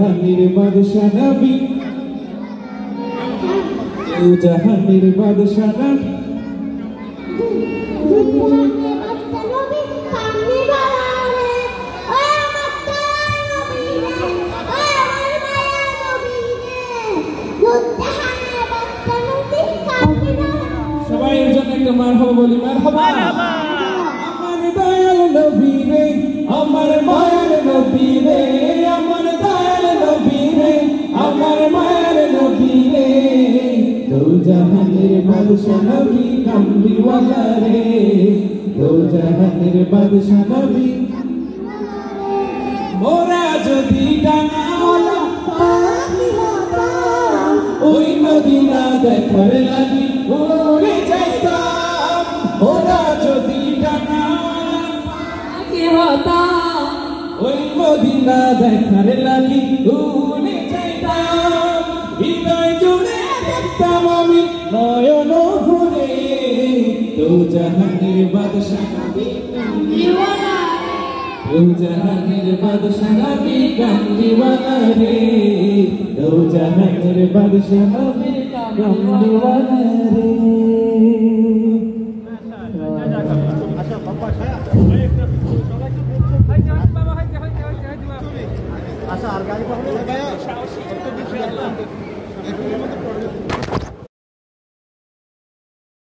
জাহানের বাদশা নবী দু জাহানের বাদশা নবী সবাই এর জন্য একটা মারহাবা বলি মারহাবা আমার দয়াল নবী রে আমার মায়ের নবী রে আমার দয়াল নবী রে আমার মায়ের নবী রে দু জাহানের বাদশা নবী কামলিওয়ালা রে দু জাহানের বাদশা নবী মোরা যদি ডানাওয়ালা পাখি হতাম ওই মদিনা দেখার লাগি উড়ে যাইতাম মোরা যদি ডানাওয়ালা পাখি হতাম ওই মদিনা দেখার লাগি উড়ে যাইতাম হৃদয় জুড়ে দেখতাম আমি নয়ন ভরে দু জাহানের বাদশা নবী কামলিওয়ালা দু জাহানের বাদশা নবী কামলিওয়ালা রে দু জাহানের বাদশা নবী কামলিওয়ালা রে আচ্ছা আর গাড়ি পাবো ভাইয়া